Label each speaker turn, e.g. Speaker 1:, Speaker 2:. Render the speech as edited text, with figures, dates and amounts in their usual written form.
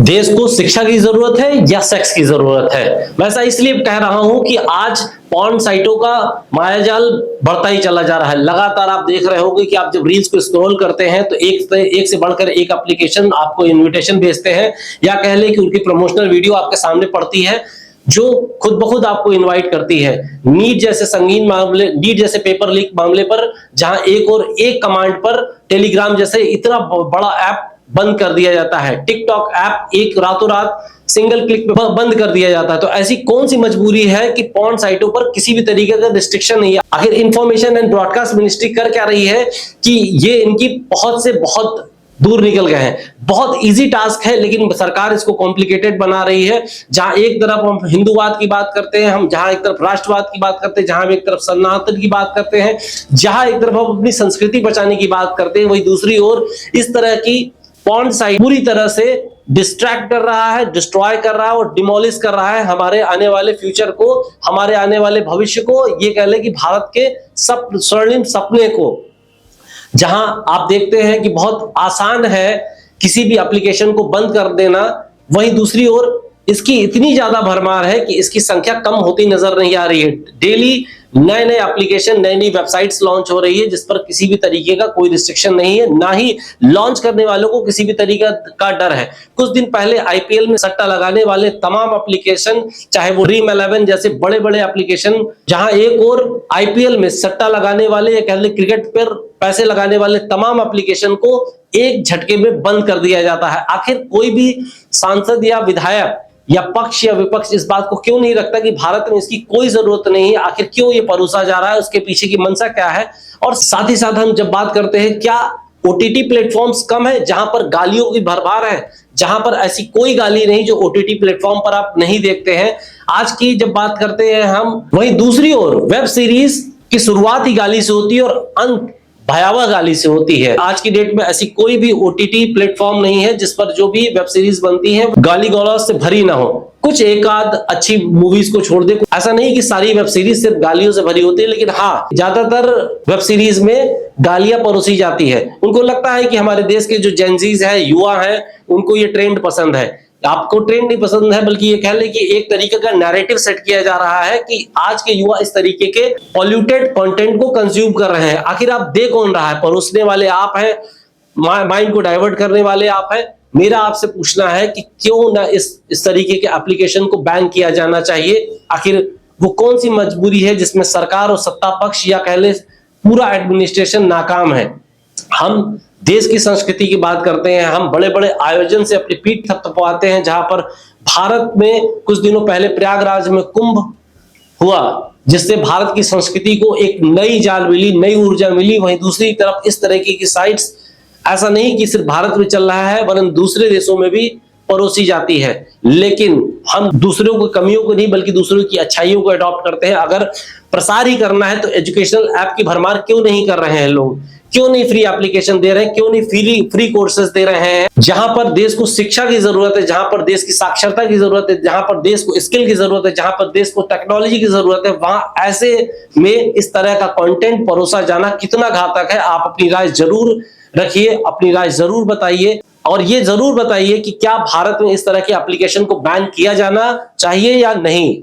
Speaker 1: देश को शिक्षा की जरूरत है या सेक्स की जरूरत है? मैं ऐसा इसलिए कह रहा हूं कि आज पॉर्न साइटों का मायाजाल बढ़ता ही चला जा रहा है। लगातार आप देख रहे होंगे कि आप जब रील्स को स्क्रॉल करते हैं तो एक से बढ़कर एक एप्लीकेशन आपको इनविटेशन भेजते हैं, या कह लें कि उनकी प्रमोशनल वीडियो आपके सामने पड़ती है जो खुद ब खुद आपको इनवाइट करती है। नीट जैसे संगीन मामले, नीट जैसे पेपर लीक मामले पर जहां एक कमांड पर टेलीग्राम जैसे इतना बड़ा ऐप बंद कर दिया जाता है, टिकटॉक ऐप एक रातों रात सिंगल क्लिक पे बंद कर दिया जाता है। तो ऐसी कौन सी मजबूरी है कि पॉर्न साइटों पर किसी भी तरीके का रिस्ट्रिक्शन नहीं है? आखिर इंफॉर्मेशन एंड ब्रॉडकास्ट मिनिस्ट्री कर क्या रही है कि ये इनकी बहुत से बहुत दूर निकल गए हैं। बहुत इजी टास्क है लेकिन सरकार इसको कॉम्प्लिकेटेड बना रही है। जहां एक तरफ हम हिंदूवाद की बात करते हैं, हम जहां एक तरफ राष्ट्रवाद की बात करते हैं, जहां हम एक तरफ सनातन की बात करते हैं, जहां एक तरफ हम अपनी संस्कृति बचाने की बात करते हैं, वही दूसरी ओर इस तरह की पॉर्न साइट पूरी तरह से डिस्ट्रैक्ट कर रहा है, डिस्ट्रॉय कर रहा है और डिमोलिश कर रहा है हमारे आने वाले फ्यूचर को, हमारे आने वाले भविष्य को, ये कह ले कि भारत के स्वर्णिम सपने को। जहां आप देखते हैं कि बहुत आसान है किसी भी एप्लीकेशन को बंद कर देना, वहीं दूसरी ओर इसकी इतनी ज्यादा भरमार है कि इसकी संख्या कम होती नजर नहीं आ रही है। डेली नए नए एप्लीकेशन, नई नई वेबसाइट्स लॉन्च हो रही है जिस पर किसी भी तरीके का कोई रिस्ट्रिक्शन नहीं है, ना ही लॉन्च करने वालों को किसी भी तरीके का डर है। कुछ दिन पहले आईपीएल में सट्टा लगाने वाले तमाम एप्लीकेशन, चाहे वो ड्रीम 11 जैसे बड़े बड़े एप्लीकेशन, जहां एक और आईपीएल में सट्टा लगाने वाले या कह लें क्रिकेट पर पैसे लगाने वाले तमाम एप्लीकेशन को एक झटके में बंद कर दिया जाता है। आखिर कोई भी सांसद या विधायक या पक्ष या विपक्ष इस बात को क्यों नहीं रखता कि भारत में इसकी कोई जरूरत नहीं है? आखिर क्यों ये परोसा जा रहा है, उसके पीछे की मंशा क्या है? और साथ ही साथ हम जब बात करते हैं, क्या ओटीटी प्लेटफॉर्म्स कम है जहां पर गालियों की भरमार है, जहां पर ऐसी कोई गाली नहीं जो ओटीटी प्लेटफॉर्म पर आप नहीं देखते हैं? आज की जब बात करते हैं हम, वहीं दूसरी ओर वेब सीरीज की शुरुआत ही गाली से होती है और अंत भयावह गाली से होती है। आज की डेट में ऐसी कोई भी ओटीटी प्लेटफॉर्म नहीं है जिस पर जो भी वेब सीरीज बनती है गाली गलौज से भरी ना हो। कुछ एक आध अच्छी मूवीज को छोड़ दे, ऐसा नहीं कि सारी वेब सीरीज सिर्फ गालियों से भरी होती है, लेकिन हाँ, ज्यादातर वेब सीरीज में गालियां परोसी जाती है। उनको लगता है कि हमारे देश के जो जेनजीज है, युवा है, उनको ये ट्रेंड पसंद है। आपको ट्रेंड नहीं पसंद है, बल्कि ये कह ले कि एक तरीके का नैरेटिव सेट किया जा रहा है कि आज के युवा इस तरीके के पॉल्यूटेड कंटेंट को कंज्यूम कर रहे हैं। आखिर आप दे कौन रहा है? परोसने वाले आप हैं, माइंड को डाइवर्ट करने वाले आप हैं। मेरा आपसे पूछना है कि क्यों ना इस तरीके के एप्लीकेशन को बैन किया जाना चाहिए? आखिर वो कौन सी मजबूरी है जिसमें सरकार और सत्ता पक्ष या कह ले पूरा एडमिनिस्ट्रेशन नाकाम है? हम देश की संस्कृति की बात करते हैं, हम बड़े बड़े आयोजन से अपनी पीठ थपथपाते हैं, जहां पर भारत में कुछ दिनों पहले प्रयागराज में कुंभ हुआ जिससे भारत की संस्कृति को एक नई जान मिली, नई ऊर्जा मिली। वहीं दूसरी तरफ इस तरीके की साइट्स ऐसा नहीं कि सिर्फ भारत में चल रहा है, वरन दूसरे देशों में भी परोसी जाती है। लेकिन हम दूसरों की कमियों को नहीं बल्कि दूसरों की अच्छाइयों को अडॉप्ट करते हैं। अगर प्रसार ही करना है तो एजुकेशनल ऐप की भरमार क्यों नहीं कर रहे हैं लोग? क्यों नहीं फ्री एप्लीकेशन दे रहे हैं? क्यों नहीं फ्री कोर्सेज दे रहे हैं? जहां पर देश को शिक्षा की जरूरत है, जहां पर देश की साक्षरता की जरूरत है, जहां पर देश को स्किल की जरूरत है, जहां पर देश को टेक्नोलॉजी की जरूरत है, वहां ऐसे में इस तरह का कंटेंट परोसा जाना कितना घातक है? आप अपनी राय जरूर रखिए, अपनी राय जरूर बताइए और ये जरूर बताइए कि क्या भारत में इस तरह के एप्लीकेशन को बैन किया जाना चाहिए या नहीं।